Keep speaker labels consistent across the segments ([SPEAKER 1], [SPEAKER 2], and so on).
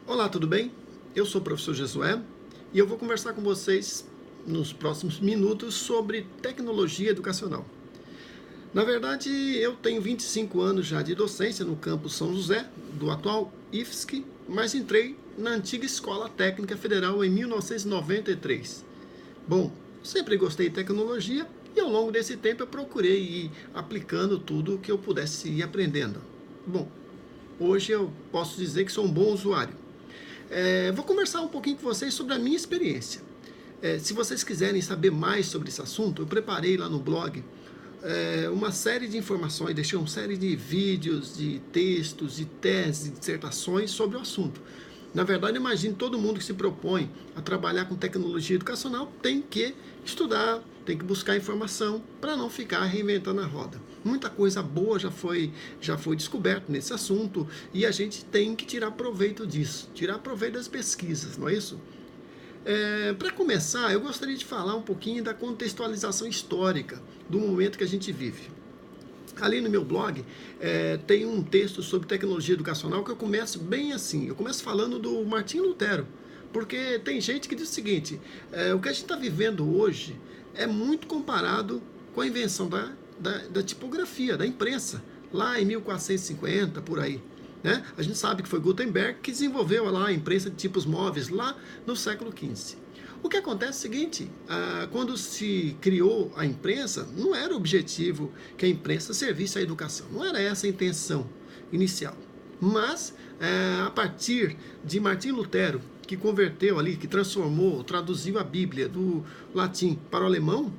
[SPEAKER 1] Olá, tudo bem? Eu sou o professor Josué e eu vou conversar com vocês nos próximos minutos sobre tecnologia educacional. Na verdade, eu tenho 25 anos já de docência no campus São José, do atual IFSC, mas entrei na antiga Escola Técnica Federal em 1993. Bom, sempre gostei de tecnologia e ao longo desse tempo eu procurei ir aplicando tudo o que eu pudesse ir aprendendo. Bom, hoje eu posso dizer que sou um bom usuário. Vou conversar um pouquinho com vocês sobre a minha experiência. Se vocês quiserem saber mais sobre esse assunto, eu preparei lá no blog uma série de informações, deixei uma série de vídeos, de textos, de teses, de dissertações sobre o assunto. Na verdade, imagine todo mundo que se propõe a trabalhar com tecnologia educacional tem que estudar, tem que buscar informação para não ficar reinventando a roda. Muita coisa boa já foi descoberta nesse assunto e a gente tem que tirar proveito disso, tirar proveito das pesquisas, não é isso? Para começar, eu gostaria de falar um pouquinho da contextualização histórica do momento que a gente vive. Ali no meu blog tem um texto sobre tecnologia educacional que eu começo bem assim. Eu começo falando do Martinho Lutero, porque tem gente que diz o seguinte: o que a gente está vivendo hoje é muito comparado com a invenção da tipografia, da imprensa, lá em 1450, por aí. Né? A gente sabe que foi Gutenberg que desenvolveu lá a imprensa de tipos móveis, lá no século XV. O que acontece é o seguinte, quando se criou a imprensa, não era o objetivo que a imprensa servisse à educação, não era essa a intenção inicial. Mas, a partir de Martinho Lutero, que converteu ali, que transformou, traduziu a Bíblia do latim para o alemão,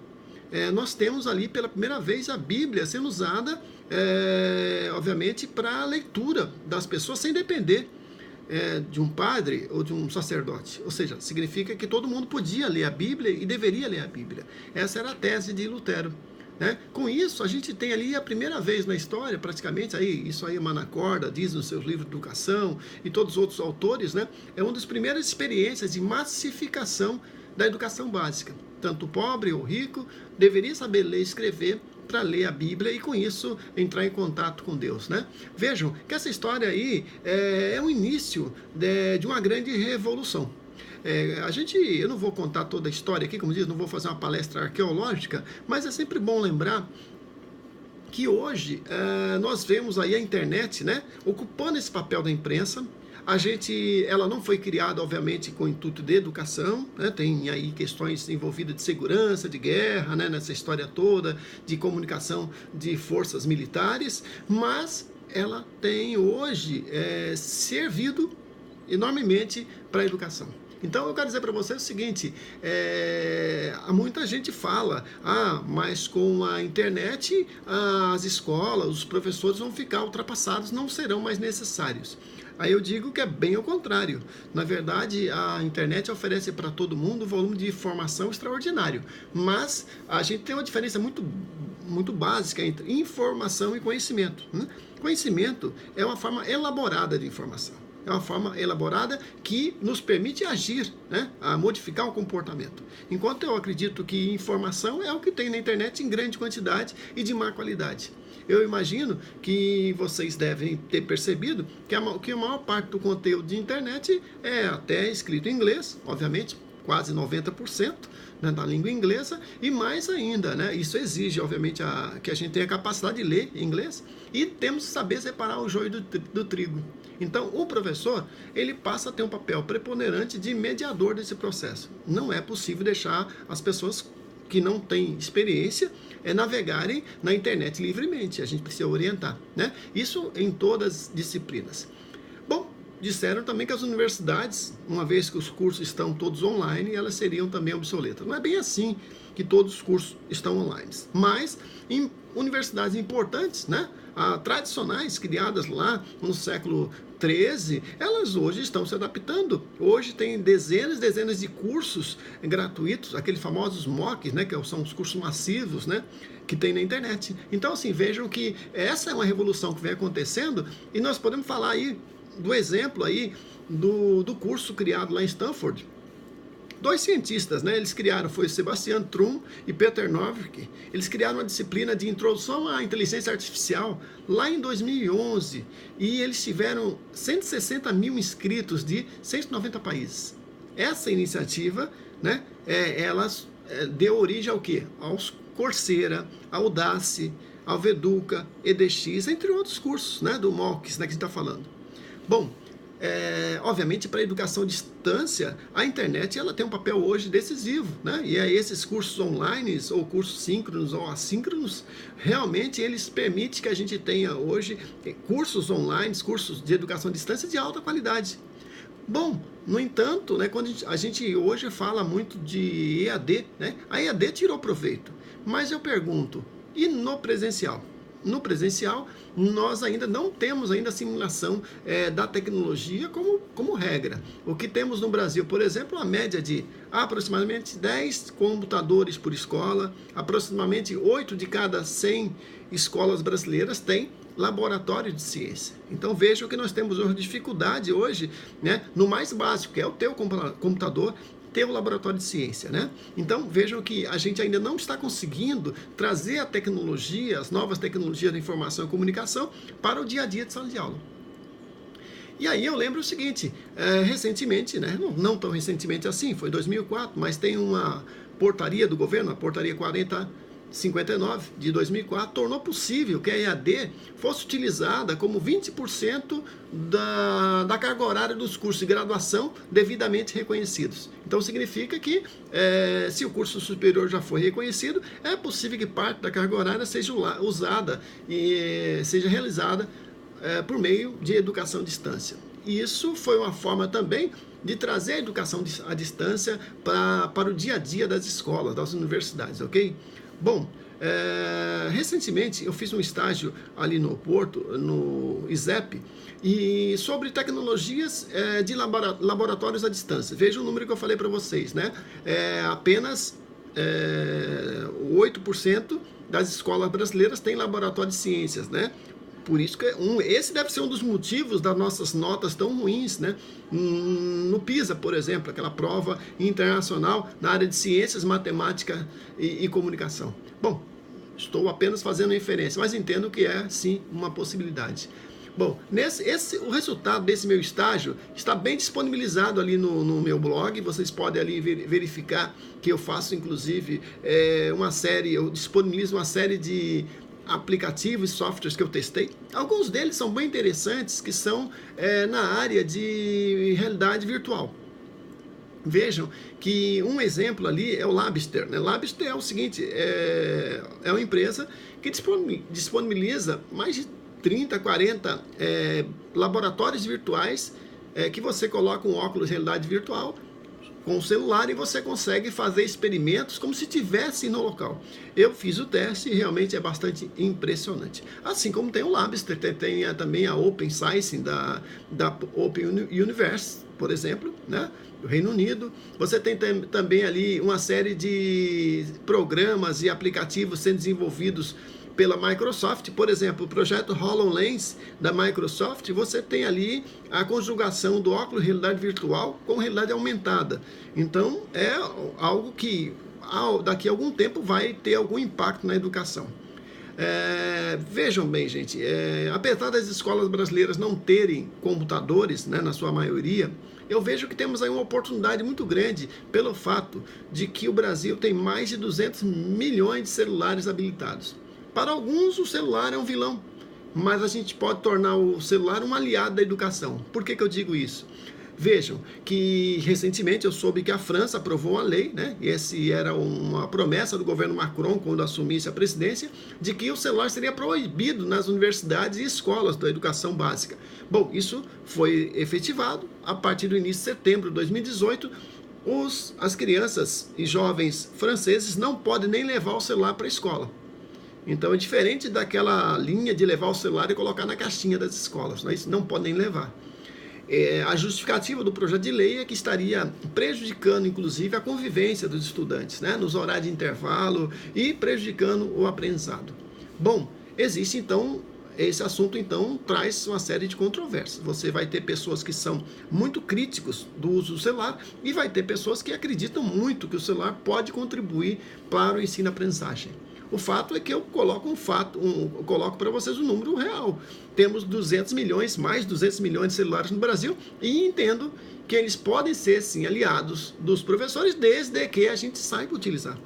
[SPEAKER 1] nós temos ali pela primeira vez a Bíblia sendo usada, obviamente, para a leitura das pessoas sem depender de um padre ou de um sacerdote. Ou seja, significa que todo mundo podia ler a Bíblia e deveria ler a Bíblia. Essa era a tese de Lutero. Né? Com isso, a gente tem ali a primeira vez na história, praticamente, isso aí Manacorda diz nos seus livros de educação e todos os outros autores, né? É uma das primeiras experiências de massificação da educação básica. Tanto o pobre ou rico deveria saber ler e escrever para ler a Bíblia e com isso entrar em contato com Deus, né? Vejam que essa história aí é o início de uma grande revolução. Eu não vou contar toda a história aqui, como diz, não vou fazer uma palestra arqueológica, mas é sempre bom lembrar que hoje nós vemos aí a internet, né, ocupando esse papel da imprensa. Ela não foi criada, obviamente, com o intuito de educação, né? Tem aí questões envolvidas de segurança, de guerra, né? Nessa história toda, de comunicação de forças militares, mas ela tem hoje servido enormemente para a educação. Então eu quero dizer para vocês o seguinte, muita gente fala, mas com a internet as escolas, os professores vão ficar ultrapassados, não serão mais necessários. Aí eu digo que é bem ao contrário. Na verdade, a internet oferece para todo mundo um volume de informação extraordinário, mas a gente tem uma diferença muito básica entre informação e conhecimento. Né? Conhecimento é uma forma elaborada de informação. É uma forma elaborada que nos permite agir, né? A modificar o comportamento. Enquanto eu acredito que informação é o que tem na internet em grande quantidade e de má qualidade. Eu imagino que vocês devem ter percebido que a maior parte do conteúdo de internet é até escrito em inglês, obviamente, quase 90%, né, da língua inglesa, e mais ainda, né, isso exige, obviamente, que a gente tenha a capacidade de ler inglês e temos que saber separar o joio do trigo. Então, o professor, ele passa a ter um papel preponderante de mediador desse processo. Não é possível deixar as pessoas que não têm experiência navegarem na internet livremente. A gente precisa orientar, né? Isso em todas as disciplinas. Bom, disseram também que as universidades, uma vez que os cursos estão todos online, elas seriam também obsoletas. Não é bem assim que todos os cursos estão online. Mas, em universidades importantes, né? Tradicionais, criadas lá no século XIII, elas hoje estão se adaptando. Hoje tem dezenas de cursos gratuitos, aqueles famosos MOOCs, né, que são os cursos massivos, né, que tem na internet. Então, assim, vejam que essa é uma revolução que vem acontecendo e nós podemos falar aí do exemplo aí do curso criado lá em Stanford, dois cientistas, né? Eles criaram, foi Sebastian Trum e Peter Nowicki. Eles criaram uma disciplina de introdução à inteligência artificial lá em 2011 e eles tiveram 160 mil inscritos de 190 países. Essa iniciativa, né? Ela deu origem ao quê? Aos Coursera, ao Udacity, ao Veduca, EDX, entre outros cursos, né? Do MOOCs, né? Que a gente está falando. Bom, obviamente, para a educação à distância, a internet ela tem um papel hoje decisivo, né? E esses cursos online, ou cursos síncronos ou assíncronos, realmente eles permitem que a gente tenha hoje cursos online, cursos de educação à distância de alta qualidade. Bom, no entanto, né, quando a gente hoje fala muito de EAD, né? A EAD tirou proveito, mas eu pergunto, e no presencial? No presencial, nós ainda não temos ainda a simulação da tecnologia como regra. O que temos no Brasil, por exemplo, a média de aproximadamente 10 computadores por escola, aproximadamente 8 de cada 100 escolas brasileiras têm laboratório de ciência. Então vejam que nós temos uma dificuldade hoje, né, no mais básico, que é o teu computador, ter o laboratório de ciência, né? Então vejam que a gente ainda não está conseguindo trazer a tecnologia, as novas tecnologias da informação e comunicação para o dia a dia de sala de aula. E aí eu lembro o seguinte, recentemente, né, não tão recentemente assim, foi em 2004, mas tem uma portaria do governo, a portaria 4059 de 2004, tornou possível que a EAD fosse utilizada como 20% da carga horária dos cursos de graduação devidamente reconhecidos. Então significa que se o curso superior já foi reconhecido, é possível que parte da carga horária seja usada e seja realizada por meio de educação à distância. E isso foi uma forma também de trazer a educação à distância para o dia a dia das escolas, das universidades, ok? Bom, recentemente eu fiz um estágio ali no Porto, no ISEP, e sobre tecnologias de laboratórios à distância. Veja o número que eu falei para vocês, né? Apenas 8% das escolas brasileiras têm laboratório de ciências, né? Por isso que esse deve ser um dos motivos das nossas notas tão ruins, né? No PISA, por exemplo, aquela prova internacional na área de ciências, matemática e comunicação. Bom, estou apenas fazendo referência, mas entendo que é sim uma possibilidade. Bom, o resultado desse meu estágio está bem disponibilizado ali no meu blog. Vocês podem ali verificar que eu faço, inclusive, eu disponibilizo uma série de aplicativos e softwares que eu testei. Alguns deles são bem interessantes, que são na área de realidade virtual. Vejam que um exemplo ali é o Labster, né? Labster é o seguinte, é uma empresa que disponibiliza mais de 30, 40 laboratórios virtuais que você coloca um óculos de realidade virtual com o celular e você consegue fazer experimentos como se estivesse no local. Eu fiz o teste e realmente é bastante impressionante. Assim como tem o Labster, tem também a Open Science da Open Universe, por exemplo, né? Do Reino Unido. Você tem também ali uma série de programas e aplicativos sendo desenvolvidos pela Microsoft, por exemplo, o projeto HoloLens da Microsoft, você tem ali a conjugação do óculos de realidade virtual com realidade aumentada. Então, é algo que daqui a algum tempo vai ter algum impacto na educação. Vejam bem, gente, apesar das escolas brasileiras não terem computadores, né, na sua maioria, eu vejo que temos aí uma oportunidade muito grande pelo fato de que o Brasil tem mais de 200 milhões de celulares habilitados. Para alguns, o celular é um vilão, mas a gente pode tornar o celular um aliado da educação. Por que eu digo isso? Vejam que recentemente eu soube que a França aprovou uma lei, né? E essa era uma promessa do governo Macron quando assumisse a presidência, de que o celular seria proibido nas universidades e escolas da educação básica. Bom, isso foi efetivado a partir do início de setembro de 2018. As crianças e jovens franceses não podem nem levar o celular para a escola. Então é diferente daquela linha de levar o celular e colocar na caixinha das escolas, né? Isso não podem levar. A justificativa do projeto de lei é que estaria prejudicando, inclusive, a convivência dos estudantes, né? Nos horários de intervalo e prejudicando o aprendizado. Bom, existe então esse assunto, então, traz uma série de controvérsias. Você vai ter pessoas que são muito críticos do uso do celular e vai ter pessoas que acreditam muito que o celular pode contribuir para o ensino-aprendizagem. O fato é que eu coloco coloco para vocês um número real. Temos 200 milhões, mais de 200 milhões de celulares no Brasil e entendo que eles podem ser, sim, aliados dos professores desde que a gente saiba utilizar.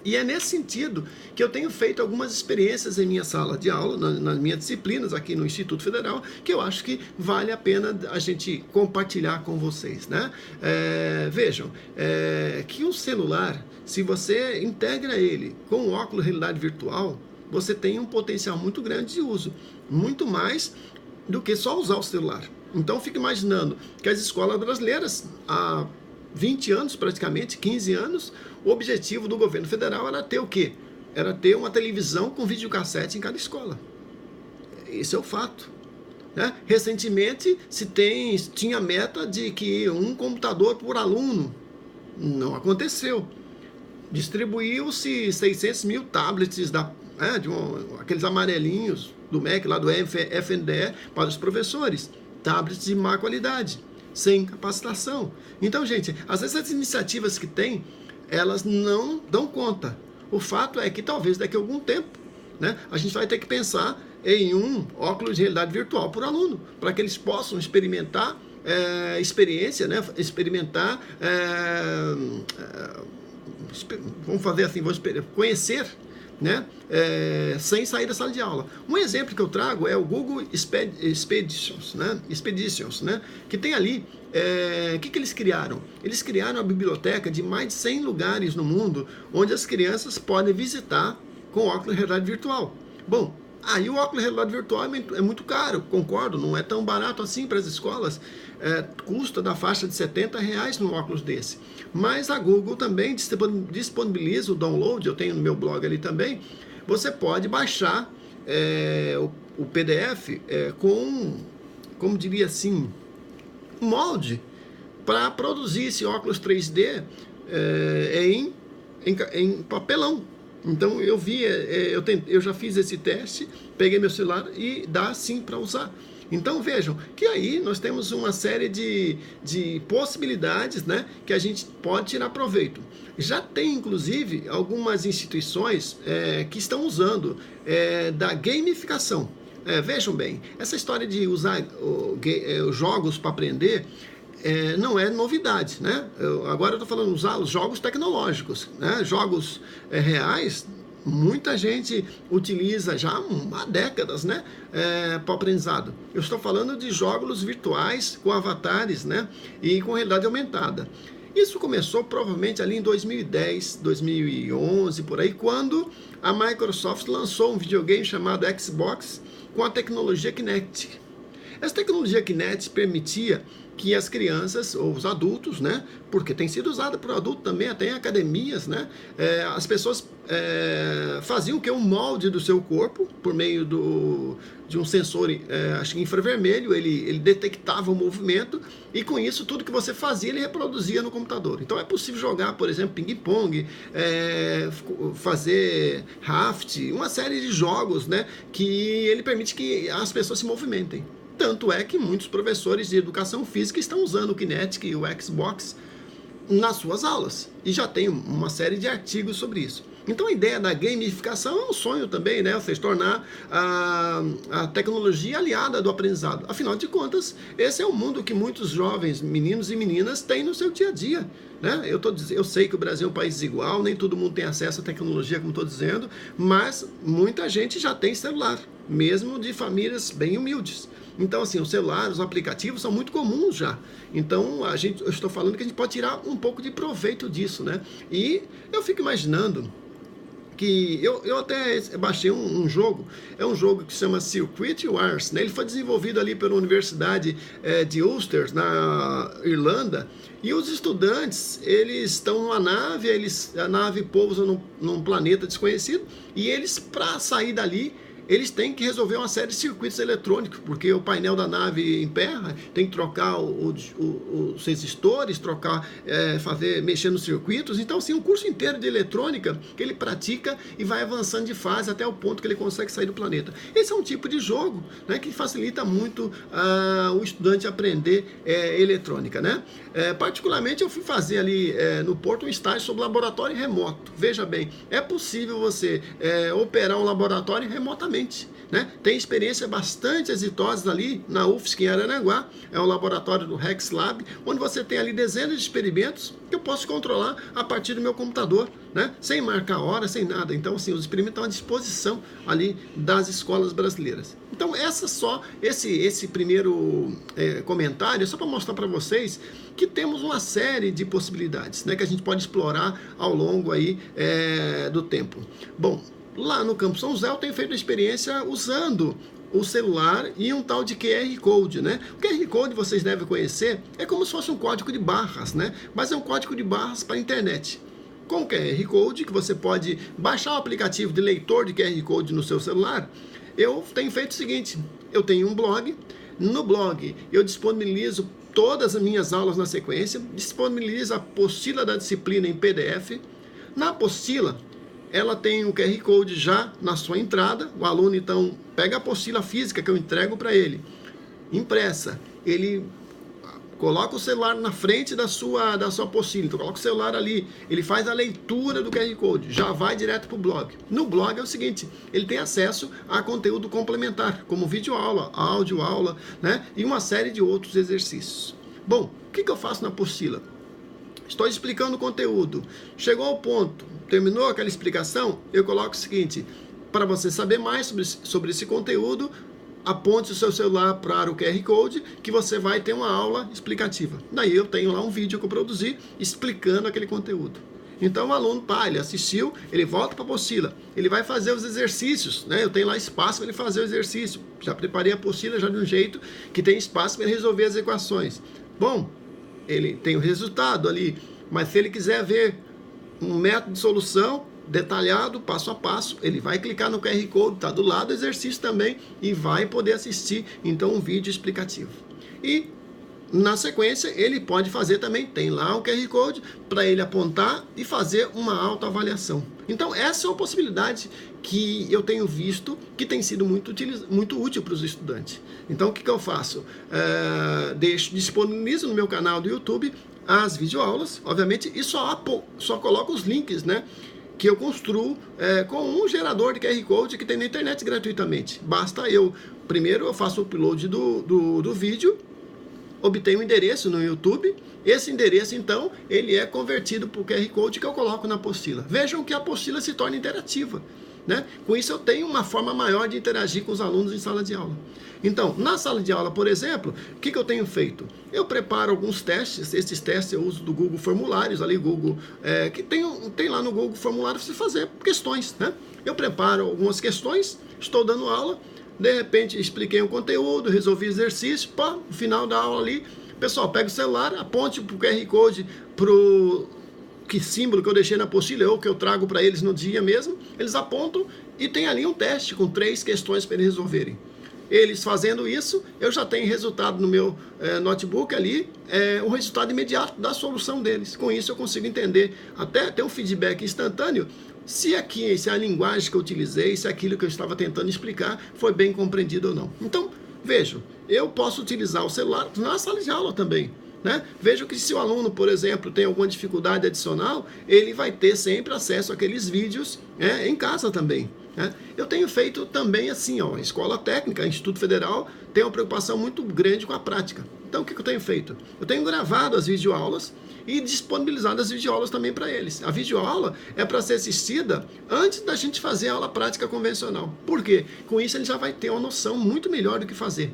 [SPEAKER 1] E é nesse sentido que eu tenho feito algumas experiências em minha sala de aula, nas minhas disciplinas aqui no Instituto Federal, que eu acho que vale a pena a gente compartilhar com vocês, né? Vejam, que um celular, se você integra ele com o óculos de realidade virtual, você tem um potencial muito grande de uso, muito mais do que só usar o celular. Então, fico imaginando que as escolas brasileiras, há 20 anos praticamente, 15 anos, o objetivo do governo federal era ter o quê? Era ter uma televisão com videocassete em cada escola. Esse é o fato, né? Recentemente tinha meta de que um computador por aluno. Não aconteceu. Distribuiu-se 600 mil tablets aqueles amarelinhos do MEC, lá do FNDE, para os professores. Tablets de má qualidade, sem capacitação. Então, gente, às vezes as iniciativas que tem, elas não dão conta. O fato é que talvez daqui a algum tempo, né, a gente vai ter que pensar em um óculos de realidade virtual por aluno, para que eles possam experimentar experiência, né, vamos fazer assim, conhecer, né, sem sair da sala de aula. Um exemplo que eu trago é o Google Expeditions, né, que tem ali, o que eles criaram? Eles criaram uma biblioteca de mais de 100 lugares no mundo, onde as crianças podem visitar com óculos de realidade virtual. Bom, aí o óculos de realidade virtual é muito caro, concordo, não é tão barato assim para as escolas, custa da faixa de R$70 num óculos desse. Mas a Google também disponibiliza o download, eu tenho no meu blog ali também, você pode baixar o PDF como diria assim, molde para produzir esse óculos 3D em papelão. Então eu já fiz esse teste, peguei meu celular e dá sim para usar. Então vejam que aí nós temos uma série de possibilidades, né, que a gente pode tirar proveito. Já tem inclusive algumas instituições que estão usando da gamificação. Vejam bem, essa história de usar os jogos para aprender não é novidade, né? Agora eu estou falando usar os jogos tecnológicos, né? Jogos reais, muita gente utiliza já há décadas, né? Para o aprendizado. Eu estou falando de jogos virtuais com avatares, né? E com realidade aumentada. Isso começou provavelmente ali em 2010, 2011, por aí, quando a Microsoft lançou um videogame chamado Xbox com a tecnologia Kinect. Essa tecnologia Kinect permitia que as crianças, ou os adultos, né, porque tem sido usada por adulto também, até em academias, né, as pessoas faziam um molde do seu corpo por meio de um sensor, acho que infravermelho, ele detectava o movimento e com isso tudo que você fazia ele reproduzia no computador. Então é possível jogar, por exemplo, ping-pong, fazer raft, uma série de jogos, né, que ele permite que as pessoas se movimentem. Tanto é que muitos professores de educação física estão usando o Kinect e o Xbox nas suas aulas. E já tem uma série de artigos sobre isso. Então a ideia da gamificação é um sonho também, né? Ou seja, tornar a tecnologia aliada do aprendizado. Afinal de contas, esse é o mundo que muitos jovens, meninos e meninas, têm no seu dia a dia. Né? Eu sei que o Brasil é um país desigual, nem todo mundo tem acesso à tecnologia, como estou dizendo, mas muita gente já tem celular, mesmo de famílias bem humildes. Então, assim, o celular, os aplicativos são muito comuns já. Então, eu estou falando que a gente pode tirar um pouco de proveito disso, né? E eu fico imaginando que eu até baixei um jogo, é um jogo que se chama Circuit Wars, né? Ele foi desenvolvido ali pela Universidade de Ulster, na Irlanda, e os estudantes, eles estão numa nave, a nave pousa num planeta desconhecido, e eles, para sair dali, eles têm que resolver uma série de circuitos eletrônicos, porque o painel da nave emperra, tem que trocar os resistores, mexer nos circuitos. Então, assim, um curso inteiro de eletrônica que ele pratica e vai avançando de fase até o ponto que ele consegue sair do planeta. Esse é um tipo de jogo, né, que facilita muito o estudante aprender eletrônica, né? Particularmente, eu fui fazer ali no Porto um estágio sobre laboratório remoto. Veja bem, é possível você operar um laboratório remotamente, né? Tem experiência bastante exitosas ali na UFSC em Araranguá, é o laboratório do Rex Lab, onde você tem ali dezenas de experimentos que eu posso controlar a partir do meu computador, né? Sem marcar hora, sem nada. Então, assim, os experimentos estão à disposição ali das escolas brasileiras. Então, esse primeiro comentário é só para mostrar para vocês que temos uma série de possibilidades, né, que a gente pode explorar ao longo aí do tempo. Bom, lá no Campo São José eu tenho feito a experiência usando o celular e um tal de QR Code, né? O QR Code vocês devem conhecer, é como se fosse um código de barras, né? Mas é um código de barras para a internet. Com o QR Code, que você pode baixar o aplicativo de leitor de QR Code no seu celular, eu tenho feito o seguinte, eu tenho um blog, no blog eu disponibilizo todas as minhas aulas na sequência, disponibilizo a apostila da disciplina em PDF. Na apostila, ela tem o QR Code já na sua entrada, o aluno então pega a apostila física que eu entrego para ele, impressa, ele coloca o celular na frente da sua apostila, então coloca o celular ali, ele faz a leitura do QR Code, já vai direto para o blog. No blog é o seguinte, ele tem acesso a conteúdo complementar, como videoaula, áudio-aula, né, e uma série de outros exercícios. Bom, o que eu faço na apostila? Estou explicando o conteúdo, chegou ao ponto, terminou aquela explicação, eu coloco o seguinte, para você saber mais sobre esse conteúdo, aponte o seu celular para o QR Code que você vai ter uma aula explicativa. Daí eu tenho lá um vídeo que eu produzi explicando aquele conteúdo. Então o aluno, ele assistiu, ele volta para a apostila, ele vai fazer os exercícios, né? Eu tenho lá espaço para ele fazer o exercício. Já preparei a apostila já de um jeito que tem espaço para ele resolver as equações. Bom, ele tem o resultado ali, mas se ele quiser ver um método de solução detalhado, passo a passo, ele vai clicar no QR Code, está do lado do exercício também, e vai poder assistir, então, um vídeo explicativo. E, na sequência, ele pode fazer também, tem lá um QR Code, para ele apontar e fazer uma autoavaliação. Então, essa é uma possibilidade que eu tenho visto que tem sido muito útil para os estudantes. Então, o que eu faço? Disponibilizo no meu canal do YouTube as videoaulas, obviamente, e só coloco os links, né, que eu construo com um gerador de QR Code que tem na internet gratuitamente. Basta primeiro eu faço o upload do vídeo, obtenho um endereço no YouTube, esse endereço então, ele é convertido para o QR Code que eu coloco na apostila. Vejam que a apostila se torna interativa, né? Com isso eu tenho uma forma maior de interagir com os alunos em sala de aula. Então, na sala de aula, por exemplo, o que eu tenho feito? Eu preparo alguns testes, esses testes eu uso do Google Formulários, ali Google, que tem lá no Google Formulários para você fazer questões, né? Eu preparo algumas questões, estou dando aula, de repente expliquei um conteúdo, resolvi exercício, no final da aula ali, pessoal, pega o celular, aponte para o QR Code, que símbolo que eu deixei na apostila, ou que eu trago para eles no dia mesmo, eles apontam e tem ali um teste com 3 questões para eles resolverem. Eles fazendo isso, eu já tenho resultado no meu notebook ali, o resultado imediato da solução deles. Com isso eu consigo entender, até ter um feedback instantâneo, se a linguagem que eu utilizei, se aquilo que eu estava tentando explicar foi bem compreendido ou não. Então, vejo, eu posso utilizar o celular na sala de aula também, né? Vejo que se o aluno, por exemplo, tem alguma dificuldade adicional, ele vai ter sempre acesso àqueles vídeos em casa também. Eu tenho feito também assim, a Escola Técnica, Instituto Federal, tem uma preocupação muito grande com a prática. Então, o que eu tenho feito? Eu tenho gravado as videoaulas e disponibilizado as videoaulas também para eles. A videoaula é para ser assistida antes da gente fazer a aula prática convencional. Por quê? Com isso ele já vai ter uma noção muito melhor do que fazer.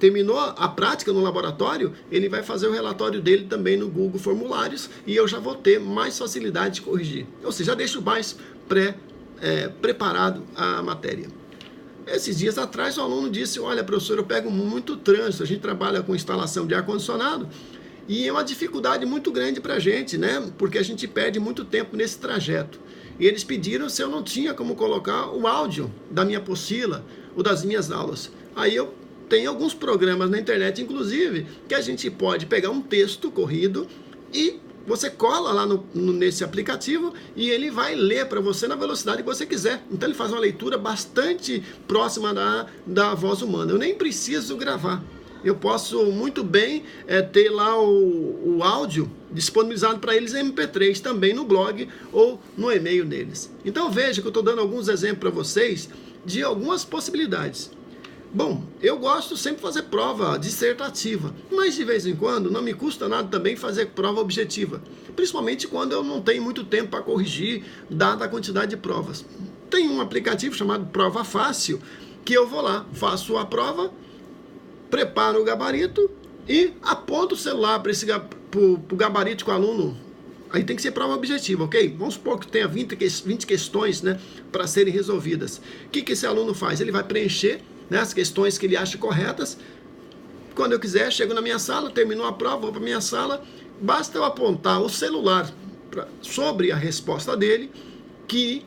[SPEAKER 1] Terminou a prática no laboratório, ele vai fazer o relatório dele também no Google Formulários e eu já vou ter mais facilidade de corrigir. Ou seja, já deixo mais preparado a matéria. Esses dias atrás o aluno disse, olha professor, eu pego muito trânsito, a gente trabalha com instalação de ar-condicionado e é uma dificuldade muito grande para a gente, né? Porque a gente perde muito tempo nesse trajeto. e eles pediram se eu não tinha como colocar o áudio da minha apostila ou das minhas aulas. Aí eu tenho alguns programas na internet, inclusive, que a gente pode pegar um texto corrido e você cola lá nesse aplicativo e ele vai ler para você na velocidade que você quiser. Então ele faz uma leitura bastante próxima da voz humana. Eu nem preciso gravar. Eu posso muito bem ter lá o áudio disponibilizado para eles em MP3 também no blog ou no e-mail deles. Então veja que eu estou dando alguns exemplos para vocês de algumas possibilidades. Bom, eu gosto sempre de fazer prova dissertativa, mas de vez em quando não me custa nada também fazer prova objetiva, principalmente quando eu não tenho muito tempo para corrigir, dada a quantidade de provas. Tem um aplicativo chamado Prova Fácil, que eu vou lá, faço a prova, preparo o gabarito e aponto o celular para o gabarito que o aluno... Aí tem que ser prova objetiva, ok? Vamos supor que tenha 20 questões, né, para serem resolvidas. O que esse aluno faz? Ele vai preencher, né, as questões que ele acha corretas. Quando eu quiser, chego na minha sala, terminou a prova, vou para a minha sala. Basta eu apontar o celular sobre a resposta dele, que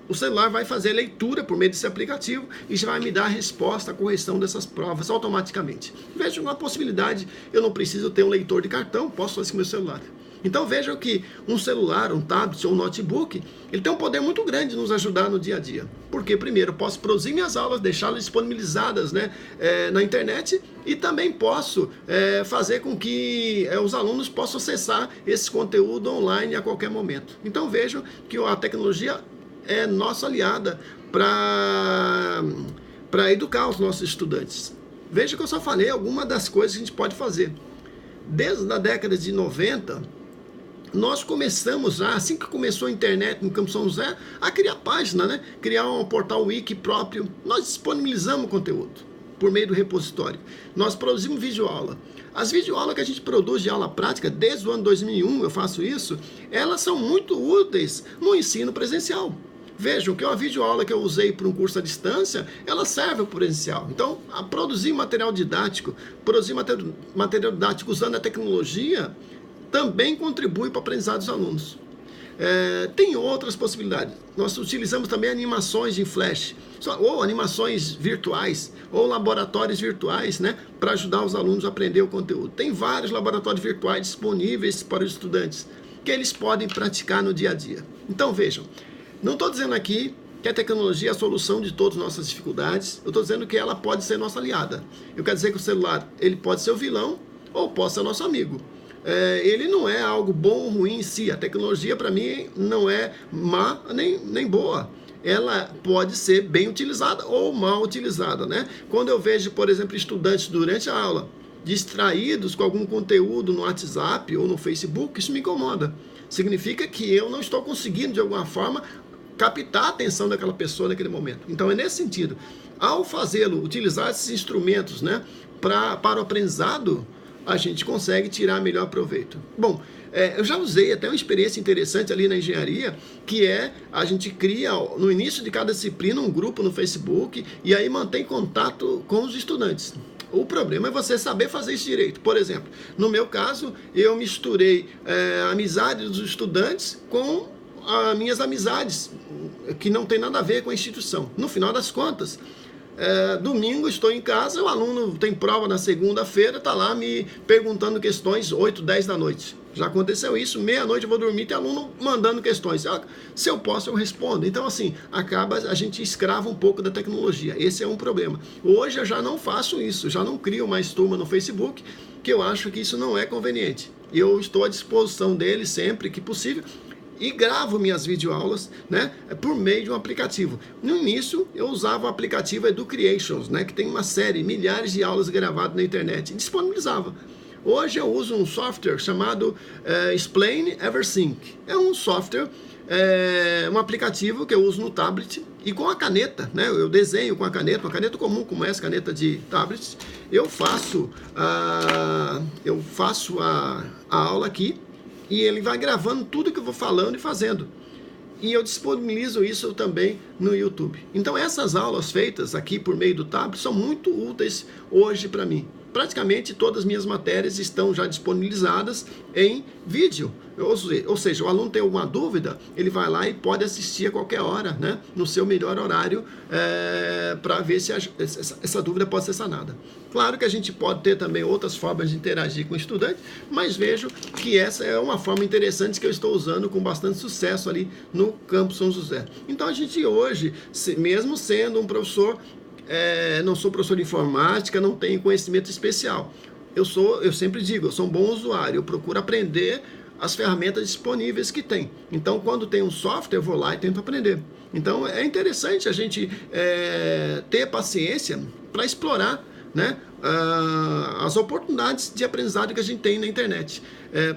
[SPEAKER 1] o celular vai fazer a leitura por meio desse aplicativo e já vai me dar a resposta, a correção dessas provas automaticamente. Veja uma possibilidade, eu não preciso ter um leitor de cartão, posso fazer com o meu celular. Então vejam que um celular, um tablet ou um notebook, ele tem um poder muito grande de nos ajudar no dia a dia. Porque primeiro, eu posso produzir minhas aulas, deixá-las disponibilizadas, né, na internet, e também posso fazer com que os alunos possam acessar esse conteúdo online a qualquer momento. Então vejam que a tecnologia é nossa aliada para educar os nossos estudantes. Veja que eu só falei algumas das coisas que a gente pode fazer. Desde a década de 90, nós começamos já, assim que começou a internet no Campo São José, a criar página, né? Criar um portal wiki próprio. Nós disponibilizamos conteúdo por meio do repositório. Nós produzimos videoaula. As videoaulas que a gente produz de aula prática, desde o ano 2001 eu faço isso, elas são muito úteis no ensino presencial. Vejam que uma videoaula que eu usei para um curso à distância, ela serve para o presencial. Então, a produzir material didático usando a tecnologia, também contribui para o aprendizado dos alunos. Tem outras possibilidades. Nós utilizamos também animações em flash, ou animações virtuais, ou laboratórios virtuais, né, para ajudar os alunos a aprender o conteúdo. Tem vários laboratórios virtuais disponíveis para os estudantes, que eles podem praticar no dia a dia. Então vejam, não estou dizendo aqui que a tecnologia é a solução de todas as nossas dificuldades, eu estou dizendo que ela pode ser nossa aliada. Eu quero dizer que o celular ele pode ser o vilão ou pode ser nosso amigo. Ele não é algo bom ou ruim em si. A tecnologia, para mim, não é má nem boa. Ela pode ser bem utilizada ou mal utilizada, né? Quando eu vejo, por exemplo, estudantes durante a aula distraídos com algum conteúdo no WhatsApp ou no Facebook, isso me incomoda. Significa que eu não estou conseguindo, de alguma forma, captar a atenção daquela pessoa naquele momento. Então, é nesse sentido. Ao fazê-lo, utilizar esses instrumentos, né, para o aprendizado, a gente consegue tirar melhor proveito. Bom, eu já usei até uma experiência interessante ali na engenharia, que a gente cria, no início de cada disciplina, um grupo no Facebook, e aí mantém contato com os estudantes. O problema é você saber fazer isso direito. Por exemplo, no meu caso, eu misturei a amizade dos estudantes com as minhas amizades, que não tem nada a ver com a instituição. No final das contas, domingo estou em casa, o aluno tem prova na segunda-feira, está lá me perguntando questões 8, 10 da noite. Já aconteceu isso, meia-noite eu vou dormir, tem aluno mandando questões. Se eu posso, eu respondo. Então, assim, a gente escrava um pouco da tecnologia. Esse é um problema. Hoje eu já não faço isso, já não crio mais turma no Facebook, que eu acho que isso não é conveniente. Eu estou à disposição dele sempre que possível, e gravo minhas videoaulas, né, por meio de um aplicativo. No início, eu usava o aplicativo Educreations, né, que tem uma série, milhares de aulas gravadas na internet, e disponibilizava. Hoje eu uso um software chamado Explain Everything. É um software, um aplicativo que eu uso no tablet, e com a caneta, né, eu desenho com a caneta, uma caneta comum como essa, caneta de tablet, eu faço a aula aqui, e ele vai gravando tudo que eu vou falando e fazendo. E eu disponibilizo isso também no YouTube. Então essas aulas feitas aqui por meio do tablet são muito úteis hoje para mim, praticamente todas as minhas matérias estão já disponibilizadas em vídeo. Ou seja, o aluno tem alguma dúvida, ele vai lá e pode assistir a qualquer hora, né, no seu melhor horário, para ver se essa dúvida pode ser sanada. Claro que a gente pode ter também outras formas de interagir com o estudante, mas vejo que essa é uma forma interessante que eu estou usando com bastante sucesso ali no Campus São José. Então a gente hoje, mesmo sendo um professor, não sou professor de informática, não tenho conhecimento especial. Eu sempre digo, eu sou um bom usuário, eu procuro aprender as ferramentas disponíveis que tem. Então, quando tem um software, eu vou lá e tento aprender. Então, é interessante a gente ter paciência para explorar, né, as oportunidades de aprendizado que a gente tem na internet.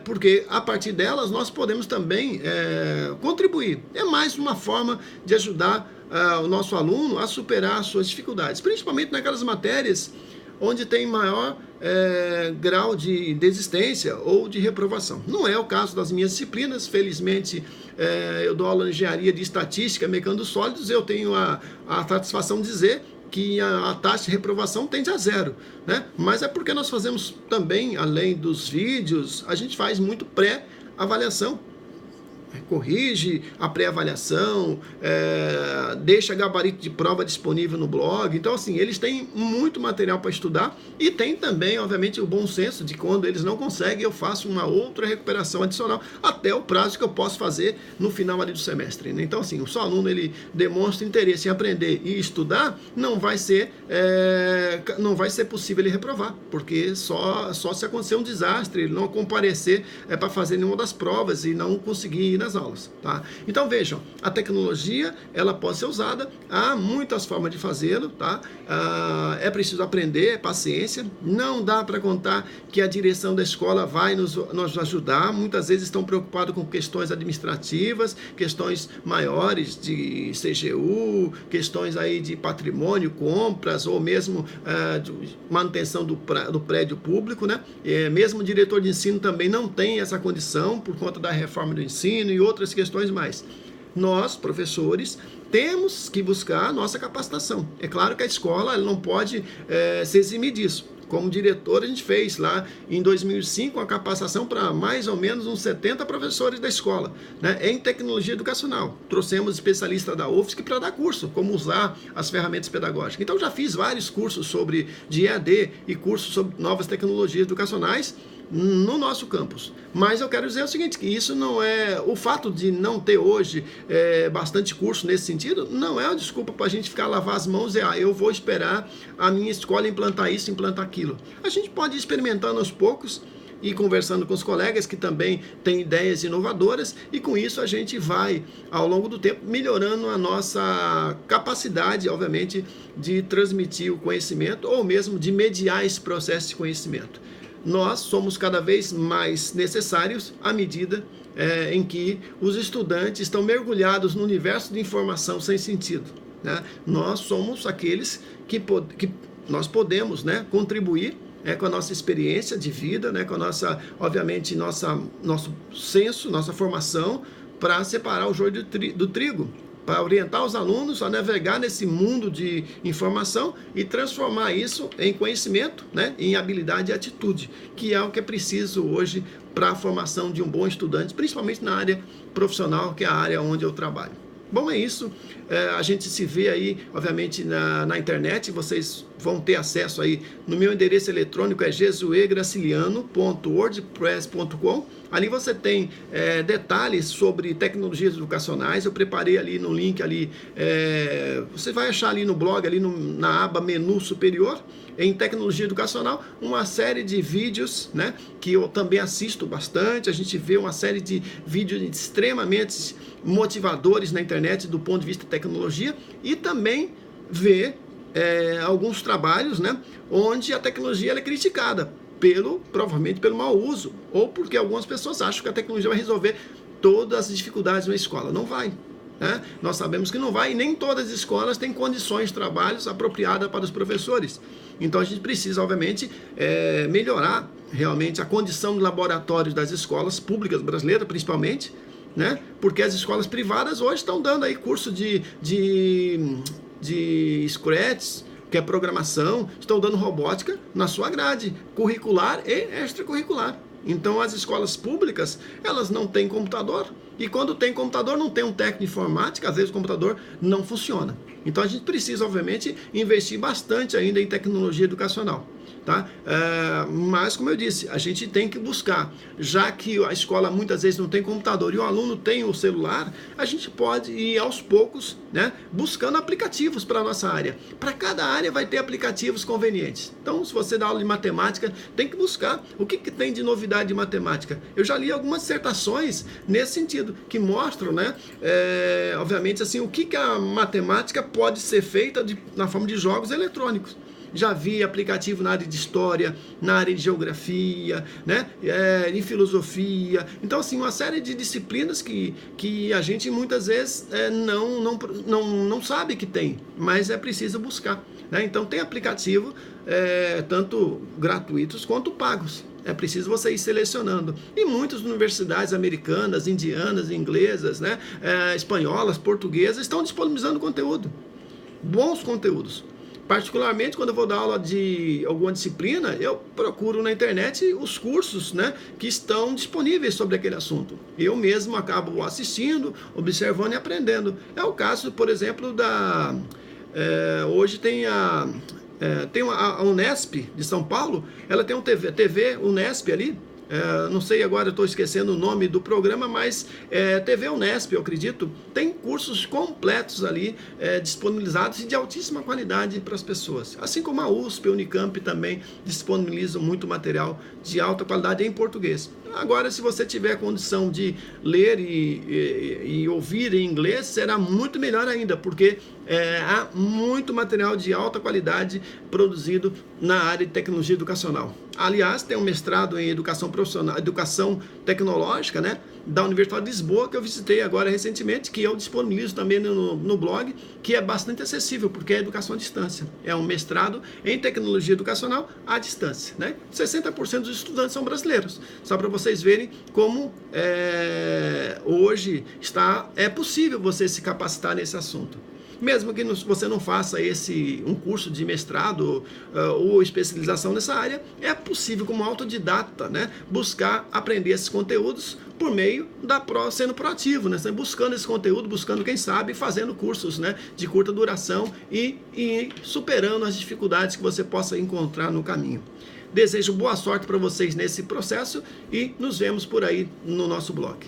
[SPEAKER 1] Porque, a partir delas, nós podemos também contribuir. É mais uma forma de ajudar o nosso aluno a superar as suas dificuldades, principalmente naquelas matérias onde tem maior grau de desistência ou de reprovação. Não é o caso das minhas disciplinas, felizmente eu dou aula de engenharia de estatística, mecânica dos sólidos, eu tenho a satisfação de dizer que a taxa de reprovação tende a zero, né? Mas é porque nós fazemos também, além dos vídeos, a gente faz muito pré-avaliação. Corrige a pré-avaliação, deixa gabarito de prova disponível no blog. Então, assim, eles têm muito material para estudar e tem também, obviamente, o bom senso de quando eles não conseguem, eu faço uma outra recuperação adicional até o prazo que eu posso fazer no final ali do semestre, né? Então, assim, se o aluno ele demonstra interesse em aprender e estudar, não vai ser possível ele reprovar, porque só se acontecer um desastre, ele não comparecer para fazer nenhuma das provas e não conseguir ir nas aulas, tá? Então vejam, a tecnologia ela pode ser usada, há muitas formas de fazê-lo, tá? É preciso aprender, paciência, não dá para contar que a direção da escola vai nos ajudar, muitas vezes estão preocupados com questões administrativas, questões maiores de CGU, questões aí de patrimônio, compras, ou mesmo de manutenção do prédio público, né? Mesmo o diretor de ensino também não tem essa condição por conta da reforma do ensino e outras questões mais. Nós, professores, temos que buscar a nossa capacitação. É claro que a escola ela não pode se eximir disso. Como diretor, a gente fez lá em 2005 uma capacitação para mais ou menos uns 70 professores da escola, né, em tecnologia educacional. Trouxemos especialistas da UFSC para dar curso, como usar as ferramentas pedagógicas. Então, já fiz vários cursos de EAD e cursos sobre novas tecnologias educacionais no nosso campus. Mas eu quero dizer o seguinte, que isso não é... O fato de não ter hoje bastante curso nesse sentido, não é uma desculpa para a gente ficar lavar as mãos e eu vou esperar a minha escola implantar isso, implantar aquilo. A gente pode ir experimentando aos poucos e conversando com os colegas que também têm ideias inovadoras e com isso a gente vai, ao longo do tempo, melhorando a nossa capacidade, obviamente, de transmitir o conhecimento ou mesmo de mediar esse processo de conhecimento. Nós somos cada vez mais necessários à medida em que os estudantes estão mergulhados no universo de informação sem sentido, né? Nós somos aqueles que nós podemos, né, contribuir com a nossa experiência de vida, né, com a nossa, obviamente, nosso senso, nossa formação, para separar o joio do trigo, para orientar os alunos a navegar nesse mundo de informação e transformar isso em conhecimento, né, em habilidade e atitude, que é o que é preciso hoje para a formação de um bom estudante, principalmente na área profissional, que é a área onde eu trabalho. Bom, é isso. A gente se vê aí, obviamente, na internet. Vocês vão ter acesso aí no meu endereço eletrônico, é jesuegraciliano.wordpress.com. Ali você tem detalhes sobre tecnologias educacionais. Eu preparei ali no link ali, você vai achar ali no blog, ali na aba menu superior, em tecnologia educacional, uma série de vídeos, né, que eu também assisto bastante. A gente vê uma série de vídeos extremamente motivadores na internet do ponto de vista de tecnologia e também vê alguns trabalhos, né, onde a tecnologia ela é criticada provavelmente pelo mau uso ou porque algumas pessoas acham que a tecnologia vai resolver todas as dificuldades na escola. Não vai. Né? Nós sabemos que não vai e nem todas as escolas têm condições de trabalho apropriadas para os professores. Então a gente precisa, obviamente, melhorar realmente a condição de laboratórios das escolas públicas brasileiras, principalmente, né? Porque as escolas privadas hoje estão dando aí curso de Scratch, que é programação, estão dando robótica na sua grade curricular e extracurricular. Então as escolas públicas, elas não têm computador, e quando tem computador não tem um técnico de informática, às vezes o computador não funciona. Então a gente precisa, obviamente, investir bastante ainda em tecnologia educacional. Tá? Mas, como eu disse, a gente tem que buscar, já que a escola muitas vezes não tem computador e o aluno tem o celular, a gente pode ir aos poucos, né, buscando aplicativos para a nossa área. Para cada área vai ter aplicativos convenientes. Então, se você dá aula de matemática, tem que buscar o que tem de novidade de matemática. Eu já li algumas dissertações nesse sentido, que mostram, né, obviamente, assim, o que a matemática pode ser feita na forma de jogos eletrônicos. Já vi aplicativo na área de história, na área de geografia, né? Em filosofia. Então, assim, uma série de disciplinas que a gente muitas vezes não sabe que tem, mas é preciso buscar. Né? Então, tem aplicativo tanto gratuitos quanto pagos. É preciso você ir selecionando. E muitas universidades americanas, indianas, inglesas, né? Espanholas, portuguesas, estão disponibilizando conteúdo. Bons conteúdos. Particularmente, quando eu vou dar aula de alguma disciplina, eu procuro na internet os cursos, né, que estão disponíveis sobre aquele assunto. Eu mesmo acabo assistindo, observando e aprendendo. É o caso, por exemplo, hoje tem a Unesp de São Paulo, ela tem um TV Unesp ali. Não sei agora, eu estou esquecendo o nome do programa, mas TV Unesp, eu acredito, tem cursos completos ali disponibilizados e de altíssima qualidade para as pessoas. Assim como a USP, a Unicamp também disponibilizam muito material de alta qualidade em português. Agora, se você tiver condição de ler e ouvir em inglês, será muito melhor ainda, porque há muito material de alta qualidade produzido na área de tecnologia educacional. Aliás, tem um mestrado em educação profissional, educação tecnológica, né, da Universidade de Lisboa, que eu visitei agora recentemente, que eu disponibilizo também no blog, que é bastante acessível, porque é educação à distância. É um mestrado em tecnologia educacional à distância. Né? 60% dos estudantes são brasileiros. Só para vocês verem como hoje é possível você se capacitar nesse assunto. Mesmo que você não faça um curso de mestrado ou especialização nessa área, é possível, como autodidata, né, buscar aprender esses conteúdos por meio sendo proativo, né, buscando esse conteúdo, buscando, quem sabe, fazendo cursos, né, de curta duração e superando as dificuldades que você possa encontrar no caminho. Desejo boa sorte para vocês nesse processo e nos vemos por aí no nosso blog.